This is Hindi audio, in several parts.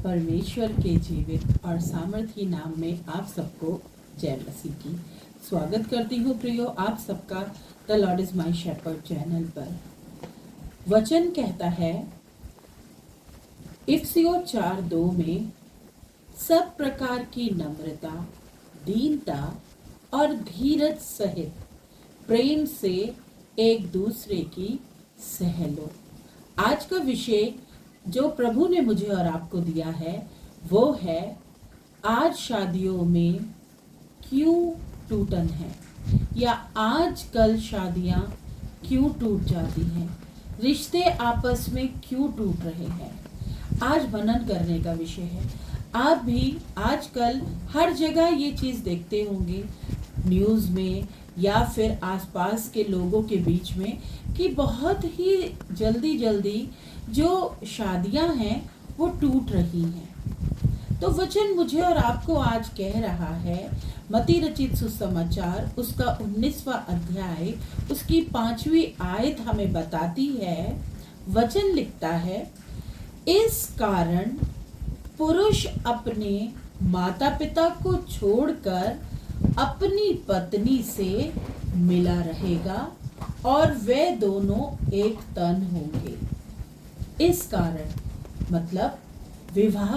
परमेश्वर के जीवित और सामर्थी नाम में आप सबको जय मसीह की स्वागत करती हूँ। प्रियो, आप सबका the lord is my shepherd channel पर। वचन कहता है इफिसियों 4:2 में, सब प्रकार की नम्रता, दीनता और धीरज सहित प्रेम से एक दूसरे की सह लो। आज का विषय जो प्रभु ने मुझे और आपको दिया है वो है, आज शादियों में क्यों टूटन है, या आजकल शादियां क्यों टूट जाती हैं, रिश्ते आपस में क्यों टूट रहे हैं। आज मनन करने का विषय है। आप भी आजकल हर जगह ये चीज़ देखते होंगे, न्यूज़ में या फिर आसपास के लोगों के बीच में, कि बहुत ही जल्दी जो शादियां हैं वो टूट रही हैं। तो वचन मुझे और आपको आज कह रहा है, मत्ती रचित सुसमाचार उसका 19वां अध्याय उसकी 5वीं आयत हमें बताती है। वचन लिखता है, इस कारण पुरुष अपने माता पिता को छोड़कर अपनी पत्नी से मिला रहेगा और वे दोनों एक तन होंगे। इस कारण मतलब विवाह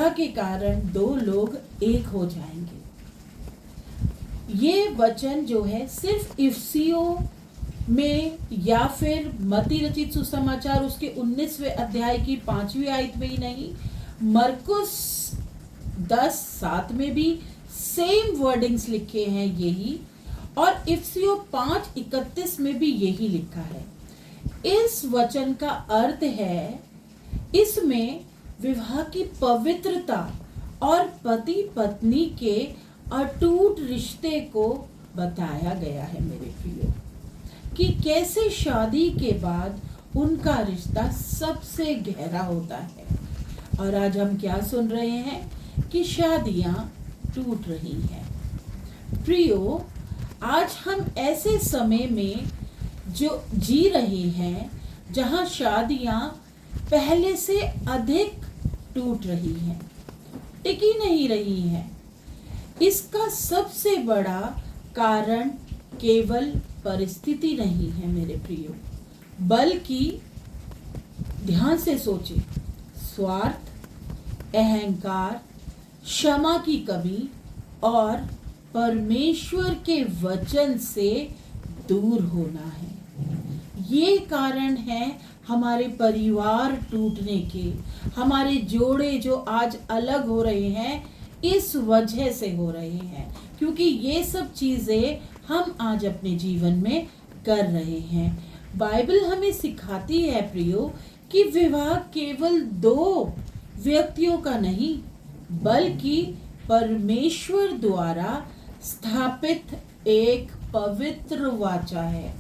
के कारण दो लोग एक हो जाएंगे। ये वचन जो है सिर्फ इफिसियों में या फिर मत्ती रचित सुसमाचार उसके 19वें अध्याय की 5वीं आयत में ही नहीं, मरकुस 10:7 में भी सेम वर्डिंग्स लिखे हैं यही, और इफिसियों 5:31 में भी यही लिखा है। इस वचन का अर्थ है, इसमें विवाह की पवित्रता और पति पत्नी के अटूट रिश्ते को बताया गया है मेरे प्रियो, कि कैसे शादी के बाद उनका रिश्ता सबसे गहरा होता है। और आज हम क्या सुन रहे हैं कि शादियां टूट रही हैं। प्रियो, आज हम ऐसे समय में जो जी रहे हैं जहां शादियां पहले से अधिक टूट रही हैं, टिकी नहीं रही हैं। इसका सबसे बड़ा कारण केवल परिस्थिति नहीं है मेरे प्रियो, बल्कि ध्यान से सोचे, स्वार्थ, अहंकार, क्षमा की कमी और परमेश्वर के वचन से दूर होना है। ये कारण है हमारे परिवार टूटने के, हमारे जोड़े जो आज अलग हो रहे हैं, इस वजह से हो रहे हैं, क्योंकि ये सब चीजें हम आज अपने जीवन में कर रहे हैं। बाइबल हमें सिखाती है प्रियो कि विवाह केवल 2 व्यक्तियों का नहीं, बल्कि परमेश्वर द्वारा स्थापित एक पवित्र वाचा है।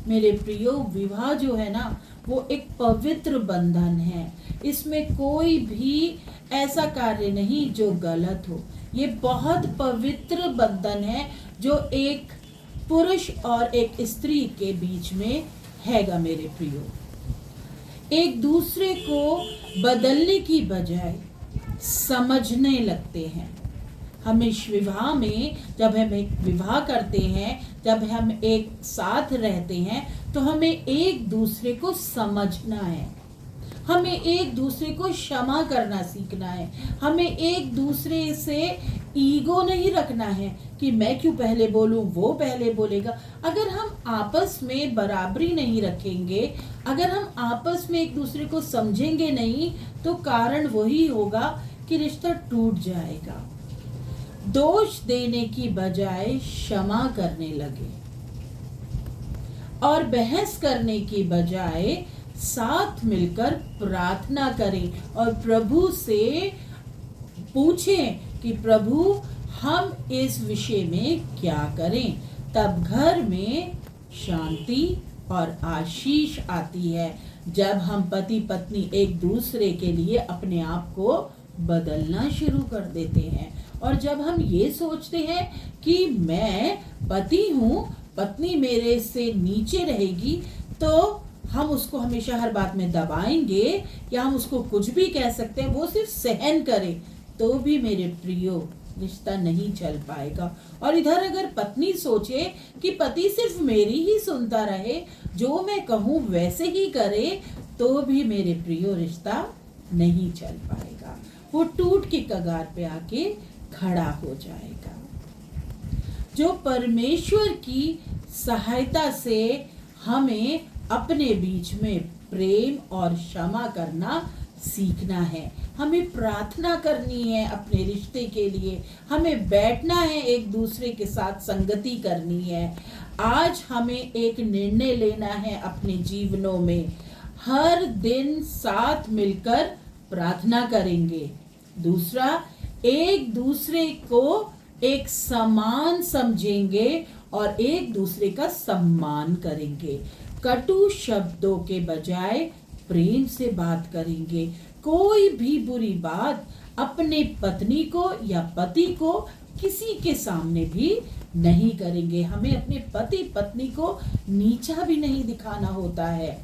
मेरे प्रियो, विवाह जो है ना, वो एक पवित्र बंधन है। इसमें कोई भी ऐसा कार्य नहीं जो गलत हो। ये बहुत पवित्र बंधन है जो एक पुरुष और एक स्त्री के बीच में हैगा मेरे प्रियो। एक दूसरे को बदलने की बजाय समझने लगते हैं। हम इस विवाह में जब हम एक विवाह करते हैं, जब हम एक साथ रहते हैं, तो हमें एक दूसरे को समझना है, हमें एक दूसरे को क्षमा करना सीखना है, हमें एक दूसरे से ईगो नहीं रखना है कि मैं क्यों पहले बोलूं, वो पहले बोलेगा। अगर हम आपस में बराबरी नहीं रखेंगे, अगर हम आपस में एक दूसरे को समझेंगे नहीं, तो कारण वही होगा कि रिश्ता टूट जाएगा। दोष देने की बजाय क्षमा करने लगे और बहस करने की बजाय साथ मिलकर प्रार्थना करें और प्रभु से पूछें कि प्रभु, हम इस विषय में क्या करें। तब घर में शांति और आशीष आती है, जब हम पति पत्नी एक दूसरे के लिए अपने आप को बदलना शुरू कर देते हैं। और जब हम ये सोचते हैं कि मैं पति हूँ, पत्नी मेरे से नीचे रहेगी, तो हम उसको हमेशा हर बात में दबाएंगे या हम उसको कुछ भी कह सकते हैं, वो सिर्फ सहन करे, तो भी मेरे प्रियो रिश्ता नहीं चल पाएगा। और इधर अगर पत्नी सोचे कि पति सिर्फ मेरी ही सुनता रहे, जो मैं कहूँ वैसे ही करे, तो भी मेरे प्रियो रिश्ता नहीं चल पाएगा। वो टूट के कगार पे आके खड़ा हो जाएगा। जो परमेश्वर की सहायता से हमें अपने बीच में प्रेम और क्षमा करना सीखना है, हमें प्रार्थना करनी है अपने रिश्ते के लिए, हमें बैठना है, एक दूसरे के साथ संगति करनी है। आज हमें एक निर्णय लेना है अपने जीवनों में, हर दिन साथ मिलकर प्रार्थना करेंगे। दूसरा, एक दूसरे को एक समान समझेंगे और एक दूसरे का सम्मान करेंगे। कटु शब्दों के बजाय प्रेम से बात करेंगे। कोई भी बुरी बात अपने पत्नी को या पति को किसी के सामने भी नहीं करेंगे। हमें अपने पति पत्नी को नीचा भी नहीं दिखाना होता है।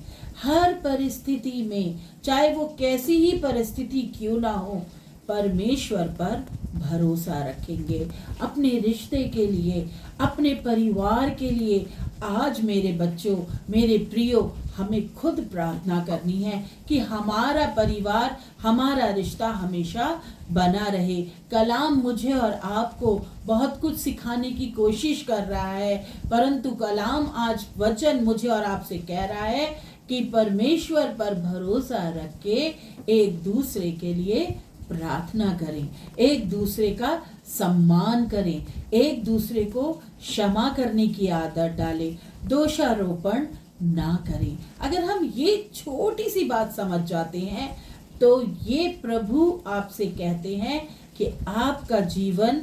हर परिस्थिति में, चाहे वो कैसी ही परिस्थिति क्यों ना हो, परमेश्वर पर भरोसा रखेंगे। अपने रिश्ते के लिए, अपने परिवार के लिए आज मेरे बच्चों, मेरे प्रियो, हमें खुद प्रार्थना करनी है कि हमारा परिवार, हमारा रिश्ता हमेशा बना रहे। कलाम मुझे और आपको बहुत कुछ सिखाने की कोशिश कर रहा है, परंतु कलाम आज वचन मुझे और आपसे कह रहा है कि परमेश्वर पर भरोसा रख के एक दूसरे के लिए प्रार्थना करें, एक दूसरे का सम्मान करें, एक दूसरे को क्षमा करने की आदत डालें, दोषारोपण ना करें। अगर हम ये छोटी सी बात समझ जाते हैं तो ये प्रभु आपसे कहते हैं कि आपका जीवन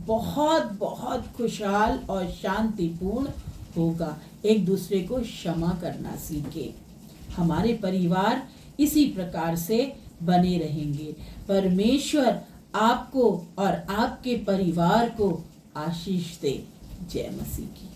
बहुत बहुत खुशहाल और शांतिपूर्ण होगा। एक दूसरे को क्षमा करना सीखें। हमारे परिवार इसी प्रकार से बने रहेंगे। परमेश्वर आपको और आपके परिवार को आशीष दे। जय मसीह की।